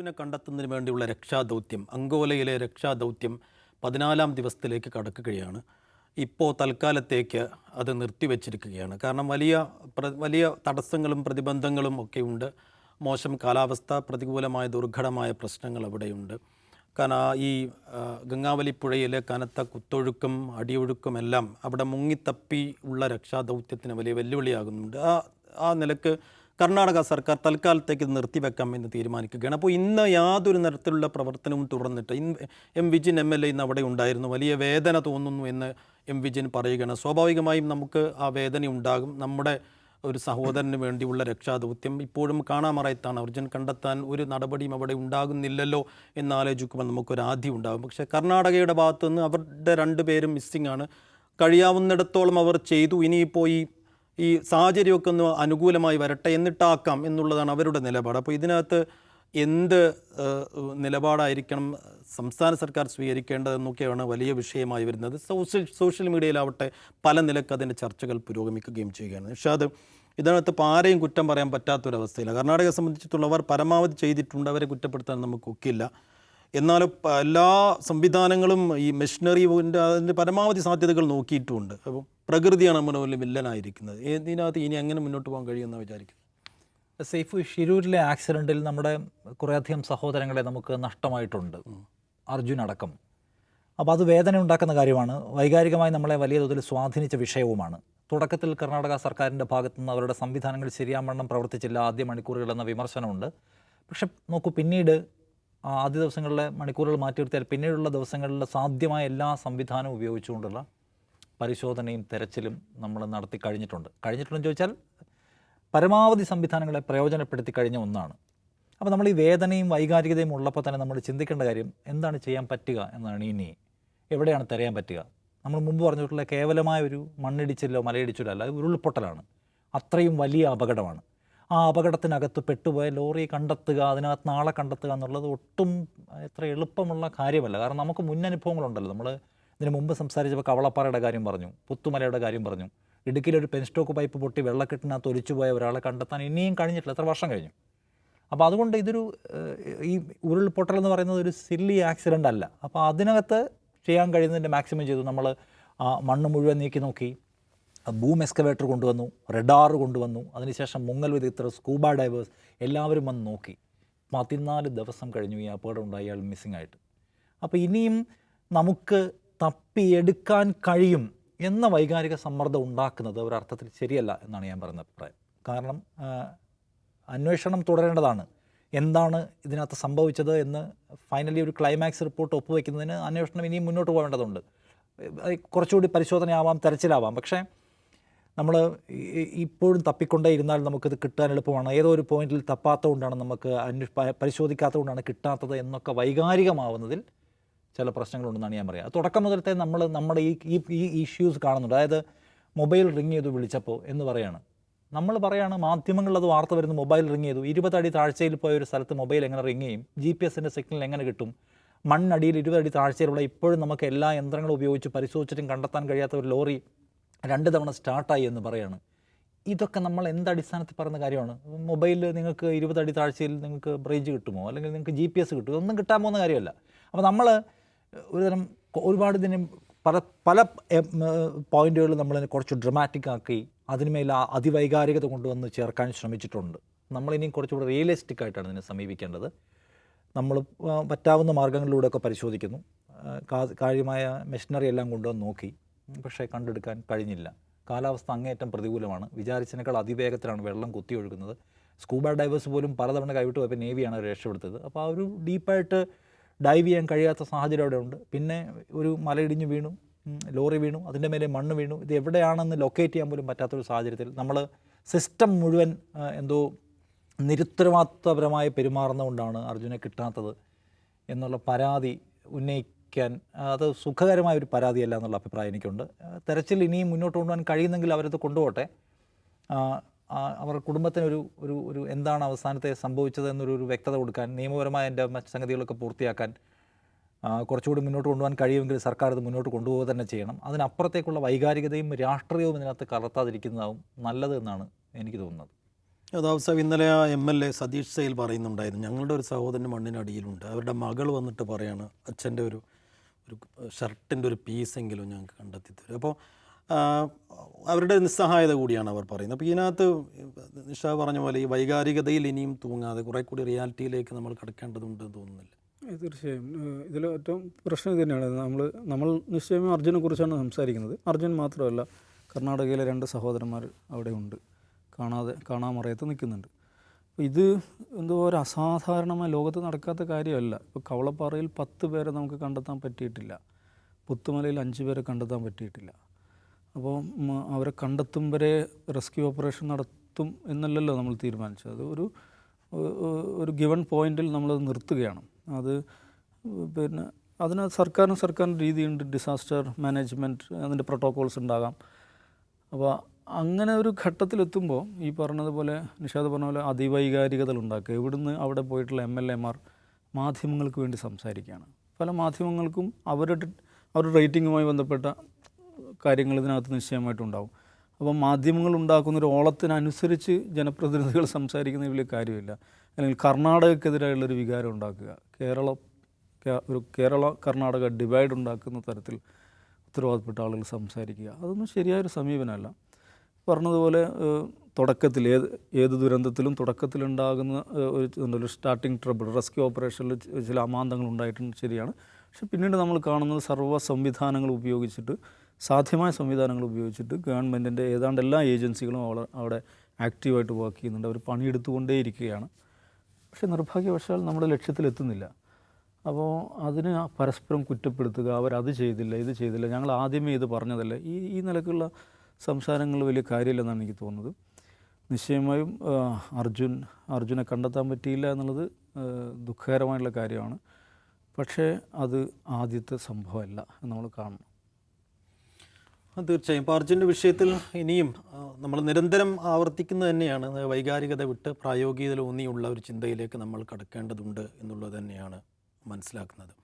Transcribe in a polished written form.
അർജുനെ കണ്ടെത്തുന്നതിന് വേണ്ടിയുള്ള രക്ഷാദൗത്യം, അങ്കോലയിലെ രക്ഷാദൗത്യം 14-ാം ദിവസത്തിലേക്ക് കടക്കുകയാണ്. ഇപ്പോൾ തൽക്കാലത്തേക്ക് അത് നിർത്തിവെച്ചിരിക്കുകയാണ്. കാരണം വലിയ തടസ്സങ്ങളും പ്രതിബന്ധങ്ങളും ഒക്കെയുണ്ട്. മോശം കാലാവസ്ഥ, പ്രതികൂലമായ ദുർഘടമായ പ്രശ്നങ്ങൾ അവിടെയുണ്ട്. കാരണം ഈ ഗംഗാവലിപ്പുഴയിലെ കനത്ത കുത്തൊഴുക്കും അടിയൊഴുക്കും എല്ലാം അവിടെ മുങ്ങിത്തപ്പി ഉള്ള രക്ഷാദൗത്യത്തിന് വലിയ വെല്ലുവിളിയാകുന്നുണ്ട്. ആ നിലക്ക് കർണാടക സർക്കാർ തൽക്കാലത്തേക്ക് നിർത്തിവെക്കാം എന്ന് തീരുമാനിക്കുകയാണ്. അപ്പോൾ ഇന്ന് യാതൊരു തരത്തിലുള്ള പ്രവർത്തനവും തുടർന്നിട്ട് എം വിജിൻ MLA ഇന്ന് അവിടെ ഉണ്ടായിരുന്നു. വലിയ വേദന തോന്നുന്നു എന്ന് എം വിജിൻ പറയുകയാണ്. സ്വാഭാവികമായും നമുക്ക് ആ വേദന ഉണ്ടാകും. നമ്മുടെ ഒരു സഹോദരന് വേണ്ടിയുള്ള രക്ഷാദൗത്യം ഇപ്പോഴും കാണാമറയത്താണ്. അർജുൻ കണ്ടെത്താൻ ഒരു നടപടിയും അവിടെ ഉണ്ടാകുന്നില്ലല്ലോ എന്നാലോചിക്കുമ്പോൾ നമുക്കൊരു ആദ്യം ഉണ്ടാകും. പക്ഷേ കർണാടകയുടെ ഭാഗത്തു നിന്ന് അവരുടെ 2 പേരും മിസ്സിംഗ് ആണ്. കഴിയാവുന്നിടത്തോളം അവർ ചെയ്തു. ഇനിയിപ്പോൾ ഈ സാഹചര്യമൊക്കെ ഒന്ന് അനുകൂലമായി വരട്ടെ എന്നിട്ടാക്കാം എന്നുള്ളതാണ് അവരുടെ നിലപാട്. അപ്പോൾ ഇതിനകത്ത് എന്ത് നിലപാടായിരിക്കണം സംസ്ഥാന സർക്കാർ സ്വീകരിക്കേണ്ടതെന്നൊക്കെയാണ് വലിയ വിഷയമായി വരുന്നത്. സോഷ്യൽ മീഡിയയിലാവട്ടെ പല നിലക്ക് അതിൻ്റെ ചർച്ചകൾ പുരോഗമിക്കുകയും ചെയ്യുകയാണ്. പക്ഷേ ഇതിനകത്ത് ഇപ്പോൾ ആരെയും കുറ്റം പറയാൻ പറ്റാത്തൊരവസ്ഥയില്ല. കർണാടകയെ സംബന്ധിച്ചിടത്തോളം പരമാവധി ചെയ്തിട്ടുണ്ട്, അവരെ കുറ്റപ്പെടുത്താൻ നമുക്കൊക്കില്ല. എന്നാലും എല്ലാ സംവിധാനങ്ങളും ഈ മെഷീനറിൻ്റെ അതിൻ്റെ പരമാവധി സാധ്യതകൾ നോക്കിയിട്ടുമുണ്ട്. അപ്പോൾ പ്രകൃതിയാണ് നമ്മുടെ വലിയ വില്ലനായിരിക്കുന്നത്. ഇതിനകത്ത് ഇനി എങ്ങനെ മുന്നോട്ട് പോകാൻ കഴിയുമെന്ന് വിചാരിക്കുന്നു. സൈഫ്, ഷിരൂരിലെ ആക്സിഡൻറ്റിൽ നമ്മുടെ കുറേയധികം സഹോദരങ്ങളെ നമുക്ക് നഷ്ടമായിട്ടുണ്ട്, അർജുൻ അടക്കം. അപ്പോൾ അത് വേദന ഉണ്ടാക്കുന്ന കാര്യമാണ്. വൈകാരികമായി നമ്മളെ വലിയ തോതിൽ സ്വാധീനിച്ച വിഷയവുമാണ്. തുടക്കത്തിൽ കർണാടക സർക്കാരിൻ്റെ ഭാഗത്തുനിന്ന് അവരുടെ സംവിധാനങ്ങൾ ശരിയാവണ്ണം പ്രവർത്തിച്ചില്ല, ആദ്യ മണിക്കൂറുകൾ എന്ന വിമർശനമുണ്ട്. പക്ഷെ നോക്കൂ, പിന്നീട് ആദ്യ ദിവസങ്ങളിലെ മണിക്കൂറുകൾ മാറ്റി നിർത്തിയാൽ പിന്നീടുള്ള ദിവസങ്ങളിൽ സാധ്യമായ എല്ലാ സംവിധാനവും ഉപയോഗിച്ചുകൊണ്ടുള്ള പരിശോധനയും തെരച്ചിലും നമ്മൾ നടത്തി കഴിഞ്ഞിട്ടുണ്ടെന്ന് ചോദിച്ചാൽ പരമാവധി സംവിധാനങ്ങളെ പ്രയോജനപ്പെടുത്തി കഴിഞ്ഞ ഒന്നാണ്. അപ്പോൾ നമ്മൾ ഈ വേദനയും വൈകാരികതയും ഉള്ളപ്പോൾ തന്നെ നമ്മൾ ചിന്തിക്കേണ്ട കാര്യം എന്താണ് ചെയ്യാൻ പറ്റുക എന്നാണ്. ഇനി എവിടെയാണ് തിരയാൻ പറ്റുക? നമ്മൾ മുമ്പ് പറഞ്ഞിട്ടുള്ള കേവലമായ ഒരു മണ്ണിടിച്ചിലോ മലയിടിച്ചിലോ അല്ല, ഉരുൾപൊട്ടലാണ്. അത്രയും വലിയ അപകടമാണ്. ആ അപകടത്തിനകത്ത് പെട്ടുപോയ ലോറി കണ്ടെത്തുക, അതിനകത്ത് നാളെ കണ്ടെത്തുക എന്നുള്ളത് ഒട്ടും എത്ര എളുപ്പമുള്ള കാര്യമല്ല. കാരണം നമുക്ക് മുന്നനുഭവങ്ങളുണ്ടല്ലോ. നമ്മൾ ഇതിന് മുമ്പ് സംസാരിച്ചപ്പോൾ കവളപ്പാറയുടെ കാര്യം പറഞ്ഞു, പുത്തുമലയുടെ കാര്യം പറഞ്ഞു. ഇടുക്കിയിലൊരു പെൻസ്റ്റോക്ക് പൈപ്പ് പൊട്ടി വെള്ളക്കെട്ടിനകത്ത് ഒലിച്ചുപോയ ഒരാളെ കണ്ടെത്താൻ ഇനിയും കഴിഞ്ഞിട്ടില്ല, എത്ര വർഷം കഴിഞ്ഞു. അപ്പോൾ അതുകൊണ്ട് ഇതൊരു ഈ ഉരുൾപൊട്ടൽ എന്ന് പറയുന്നത് ഒരു സില്ലി ആക്സിഡൻ്റ് അല്ല. അപ്പോൾ അതിനകത്ത് ചെയ്യാൻ കഴിയുന്നതിൻ്റെ മാക്സിമം ചെയ്തു. നമ്മൾ മണ്ണ് മുഴുവൻ നീക്കി നോക്കി, ബൂം എക്സ്കവേറ്റർ കൊണ്ടുവന്നു, റഡാർ കൊണ്ടുവന്നു, അതിനുശേഷം മുങ്ങൽ വിദഗ്ധർ, സ്കൂബ ഡൈവേഴ്സ് എല്ലാവരും വന്ന് നോക്കി. 14 ദിവസം കഴിഞ്ഞു ഈ അപകടം ഉണ്ടായി, അയാൾ മിസ്സിംഗ് ആയിട്ട്. അപ്പോൾ ഇനിയും നമുക്ക് തപ്പിയെടുക്കാൻ കഴിയും എന്ന വൈകാരിക സമ്മർദ്ദം ഉണ്ടാക്കുന്നത് ഒരർത്ഥത്തിൽ ശരിയല്ല എന്നാണ് ഞാൻ പറയുന്ന അഭിപ്രായം. കാരണം അന്വേഷണം തുടരേണ്ടതാണ്. എന്താണ് ഇതിനകത്ത് സംഭവിച്ചത് എന്ന് ഫൈനലി ഒരു ക്ലൈമാക്സ് റിപ്പോർട്ട് ഒപ്പുവെക്കുന്നതിന് അന്വേഷണം ഇനിയും മുന്നോട്ട് പോകേണ്ടതുണ്ട്. കുറച്ചുകൂടി പരിശോധനയാവാം, തെരച്ചിലാവാം. പക്ഷേ നമ്മൾ ഇപ്പോഴും തപ്പിക്കൊണ്ടേ ഇരുന്നാൽ നമുക്കിത് കിട്ടാൻ എളുപ്പമാണ്. ഏതോ ഒരു പോയിന്റിൽ തപ്പാത്തതുകൊണ്ടാണ്, നമുക്ക് പരിശോധിക്കാത്തതുകൊണ്ടാണ് കിട്ടാത്തത് എന്നൊക്കെ വൈകാരികമാവുന്നതിൽ ചില പ്രശ്നങ്ങളുണ്ടെന്നാണ് ഞാൻ പറയുക. തുടക്കം മുതലത്തെ നമ്മുടെ ഈ ഇഷ്യൂസ് കാണുന്നുണ്ട്. അതായത് മൊബൈൽ റിങ് ചെയ്തു വിളിച്ചപ്പോൾ എന്ന് പറയാണ്, നമ്മൾ പറയാണ്, മാധ്യമങ്ങളിൽ അത് വാർത്ത വരുന്നു, മൊബൈൽ റിങ് ചെയ്തു. 20 അടി താഴ്ചയിൽ പോയ ഒരു സ്ഥലത്ത് മൊബൈൽ എങ്ങനെ റിങ് ചെയ്യും? GPS-ൻ്റെ സിഗ്നൽ എങ്ങനെ കിട്ടും? മണ്ണടിയിൽ 20 അടി താഴ്ചയിലുള്ള ഇപ്പോഴും നമുക്ക് എല്ലാ യന്ത്രങ്ങളും ഉപയോഗിച്ച് പരിശോധിച്ചിട്ടും കണ്ടെത്താൻ കഴിയാത്ത ഒരു ലോറി 2 തവണ സ്റ്റാർട്ടായി എന്ന് പറയാണ്. ഇതൊക്കെ നമ്മൾ എന്തടിസ്ഥാനത്തിൽ പറയുന്ന കാര്യമാണ്? മൊബൈലിൽ നിങ്ങൾക്ക് 20 അടി താഴ്ചയിൽ നിങ്ങൾക്ക് റേഞ്ച് കിട്ടുമോ, അല്ലെങ്കിൽ നിങ്ങൾക്ക് GPS കിട്ടുമോ? ഇതൊന്നും കിട്ടാൻ പോകുന്ന കാര്യമല്ല. അപ്പോൾ നമ്മൾ ഒരുപാട് ഇതിന് പല പോയിന്റുകളിൽ നമ്മളതിനെ കുറച്ച് ഡ്രമാറ്റിക് ആക്കി അതിന്മേൽ അതിവൈകാരികത കൊണ്ടുവന്ന് ചേർക്കാൻ ശ്രമിച്ചിട്ടുണ്ട്. നമ്മളിനിയും കുറച്ചുകൂടി റിയലിസ്റ്റിക് ആയിട്ടാണ് ഇതിനെ സമീപിക്കേണ്ടത്. നമ്മൾ പറ്റാവുന്ന മാർഗ്ഗങ്ങളിലൂടെയൊക്കെ പരിശോധിക്കുന്നു, കാര്യമായ മെഷീനറി എല്ലാം കൊണ്ടുവന്ന് നോക്കി, പക്ഷേ കണ്ടെടുക്കാൻ കഴിഞ്ഞില്ല. കാലാവസ്ഥ അങ്ങേയറ്റം പ്രതികൂലമാണ്. വിചാരിച്ചതിനേക്കാൾ അതിവേഗത്തിലാണ് വെള്ളം കുത്തിയൊഴുകുന്നത്. സ്കൂബ ഡൈവേഴ്സ് പോലും പലതവണ കൈവിട്ട് പോയപ്പോൾ നേവിയാണ് അവർ രക്ഷപ്പെടുത്തത്. അപ്പോൾ ആ ഒരു ഡീപ്പായിട്ട് ഡൈവ് ചെയ്യാൻ കഴിയാത്ത സാഹചര്യം അവിടെ ഉണ്ട്. പിന്നെ ഒരു മലയിടിഞ്ഞ് വീണു, ലോറി വീണു, അതിൻ്റെ മേലെ മണ്ണ് വീണു. ഇത് എവിടെയാണെന്ന് ലൊക്കേറ്റ് ചെയ്യാൻ പോലും പറ്റാത്തൊരു സാഹചര്യത്തിൽ നമ്മൾ സിസ്റ്റം മുഴുവൻ എന്തോ നിരുത്തരവാദിത്വപരമായി പെരുമാറുന്നതുകൊണ്ടാണ് അർജുനെ കിട്ടാത്തത് എന്നുള്ള പരാതി ഉന്നയിക്കാൻ അത് സുഖകരമായൊരു പരാതിയല്ല എന്നുള്ള അഭിപ്രായം എനിക്കുണ്ട്. തെരച്ചിൽ ഇനിയും മുന്നോട്ട് കൊണ്ടുപോകാൻ കഴിയുന്നെങ്കിൽ അവരത് കൊണ്ടുപോട്ടെ. അവർ കുടുംബത്തിനൊരു ഒരു എന്താണ് അവസാനത്തെ സംഭവിച്ചത് എന്നൊരു വ്യക്തത കൊടുക്കാൻ, നിയമപരമായ എൻ്റെ മറ്റ് സംഗതികളൊക്കെ പൂർത്തിയാക്കാൻ കുറച്ചുകൂടി മുന്നോട്ട് കൊണ്ടുപോകാൻ കഴിയുമെങ്കിൽ സർക്കാർ ഇത് മുന്നോട്ട് കൊണ്ടുപോകുക തന്നെ ചെയ്യണം. അതിനപ്പുറത്തേക്കുള്ള വൈകാരികതയും രാഷ്ട്രീയവും ഇതിനകത്ത് കലർത്താതിരിക്കുന്നതാവും നല്ലത് എന്നാണ് എനിക്ക് തോന്നുന്നത്. യഥാവ് സാഹിബ് ഇന്നലെ ആ MLA സതീഷ് സൈൽ പറയുന്നുണ്ടായിരുന്നു, ഞങ്ങളുടെ ഒരു സഹോദരൻ മണ്ണിനടിയിലുണ്ട്, അവരുടെ മകൾ വന്നിട്ട് പറയാണ് അച്ഛൻ്റെ ഒരു ഷർട്ടിൻ്റെ ഒരു പീസെങ്കിലും ഞങ്ങൾക്ക് കണ്ടെത്തി തരും. അപ്പോൾ അവരുടെ നിസ്സഹായത കൂടിയാണ് അവർ പറയുന്നത്. അപ്പോൾ ഇതിനകത്ത് നിഷാ പറഞ്ഞ പോലെ ഈ വൈകാരികതയിൽ ഇനിയും തൂങ്ങാതെ കുറേ കൂടി റിയാലിറ്റിയിലേക്ക് നമ്മൾ കടക്കേണ്ടതുണ്ടെന്ന് തോന്നുന്നില്ല? തീർച്ചയായും ഇതിൽ ഏറ്റവും പ്രശ്നം ഇത് തന്നെയാണ്. നമ്മൾ നിശ്ചയമായും അർജുനെ കുറിച്ചാണ് സംസാരിക്കുന്നത്. അർജുൻ മാത്രമല്ല, കർണാടകയിലെ 2 സഹോദരന്മാർ അവിടെ ഉണ്ട്, കാണാമറയത്ത് നിൽക്കുന്നുണ്ട്. അപ്പോൾ ഇത് എന്തോ ഒരു അസാധാരണമായ ലോകത്ത് നടക്കാത്ത കാര്യമല്ല. ഇപ്പോൾ കവളപ്പാറയിൽ 10 പേരെ നമുക്ക് കണ്ടെത്താൻ പറ്റിയിട്ടില്ല, പുത്തുമലയിൽ 5 പേരെ കണ്ടെത്താൻ പറ്റിയിട്ടില്ല. അപ്പോൾ അവരെ കണ്ടെത്തും വരെ റെസ്ക്യൂ ഓപ്പറേഷൻ നടത്തും എന്നല്ലല്ലോ നമ്മൾ തീരുമാനിച്ചത്. അത് ഒരു ഗിവൺ പോയിന്റിൽ നമ്മളത് നിർത്തുകയാണ്. അത് പിന്നെ അതിന് സർക്കാരിന് രീതിയുണ്ട്, ഡിസാസ്റ്റർ മാനേജ്മെൻറ്റ്, അതിൻ്റെ പ്രോട്ടോക്കോൾസ് ഉണ്ടാകാം. അപ്പോൾ അങ്ങനെ ഒരു ഘട്ടത്തിലെത്തുമ്പോൾ ഈ പറഞ്ഞതുപോലെ നിഷാദ് പറഞ്ഞ പോലെ അതിവൈകാരികതകൾ ഉണ്ടാക്കുക. ഇവിടുന്ന് അവിടെ പോയിട്ടുള്ള MLAമാർ മാധ്യമങ്ങൾക്ക് വേണ്ടി സംസാരിക്കുകയാണ്. പല മാധ്യമങ്ങൾക്കും അവരുടെ റേറ്റിങ്ങുമായി ബന്ധപ്പെട്ട കാര്യങ്ങൾ ഇതിനകത്ത് നിശ്ചയമായിട്ടുണ്ടാവും. അപ്പോൾ മാധ്യമങ്ങൾ ഉണ്ടാക്കുന്നൊരു ഓളത്തിനനുസരിച്ച് ജനപ്രതിനിധികൾ സംസാരിക്കുന്ന വലിയ കാര്യമില്ല. അല്ലെങ്കിൽ കർണാടകക്കെതിരായുള്ളൊരു വികാരം ഉണ്ടാക്കുക, കേരള കർണാടക ഡിവൈഡ് ഉണ്ടാക്കുന്ന തരത്തിൽ ഉത്തരവാദപ്പെട്ട ആളുകൾ സംസാരിക്കുക, അതൊന്നും ശരിയായൊരു സമീപനമല്ല. പറഞ്ഞതുപോലെ തുടക്കത്തിൽ ഏത് ദുരന്തത്തിലും തുടക്കത്തിലുണ്ടാകുന്ന ഒരു സ്റ്റാർട്ടിങ് ട്രബിൾ, റെസ്ക്യൂ ഓപ്പറേഷനിൽ ചില അമാന്തങ്ങൾ ഉണ്ടായിട്ടുണ്ട്, ശരിയാണ്. പക്ഷെ പിന്നീട് നമ്മൾ കാണുന്നത് സർവ്വ സംവിധാനങ്ങൾ ഉപയോഗിച്ചിട്ട്, സാധ്യമായ സംവിധാനങ്ങൾ ഉപയോഗിച്ചിട്ട് ഗവൺമെൻറ്റിൻ്റെ ഏതാണ്ട് എല്ലാ ഏജൻസികളും അവിടെ ആക്റ്റീവായിട്ട് വർക്ക് ചെയ്യുന്നുണ്ട്. അവർ പണിയെടുത്തുകൊണ്ടേയിരിക്കുകയാണ്. പക്ഷേ നിർഭാഗ്യവശാൽ നമ്മുടെ ലക്ഷ്യത്തിലെത്തുന്നില്ല. അപ്പോൾ അതിന് പരസ്പരം കുറ്റപ്പെടുത്തുക, അവരത് ചെയ്തില്ല, ഇത് ചെയ്തില്ല, ഞങ്ങൾ ആദ്യമേ ഇത് പറഞ്ഞതല്ലേ, ഈ നിലക്കുള്ള സംസാരങ്ങൾ വലിയ കാര്യമില്ലെന്നാണ് എനിക്ക് തോന്നുന്നത്. നിശ്ചയമായും അർജുനെ കണ്ടെത്താൻ പറ്റിയില്ല എന്നുള്ളത് ദുഃഖകരമായിട്ടുള്ള കാര്യമാണ്. പക്ഷേ അത് ആദ്യത്തെ സംഭവമല്ല എന്ന് നമ്മൾ കാണണം. തീർച്ചയായും. ഇപ്പോൾ അർജുൻ്റെ വിഷയത്തിൽ ഇനിയും നമ്മൾ നിരന്തരം ആവർത്തിക്കുന്നത് തന്നെയാണ്, വൈകാരികത വിട്ട് പ്രായോഗികതയിൽ ഊന്നിയുള്ള ഒരു ചിന്തയിലേക്ക് നമ്മൾ കടക്കേണ്ടതുണ്ട് എന്നുള്ളത് തന്നെയാണ് മനസ്സിലാക്കുന്നത്.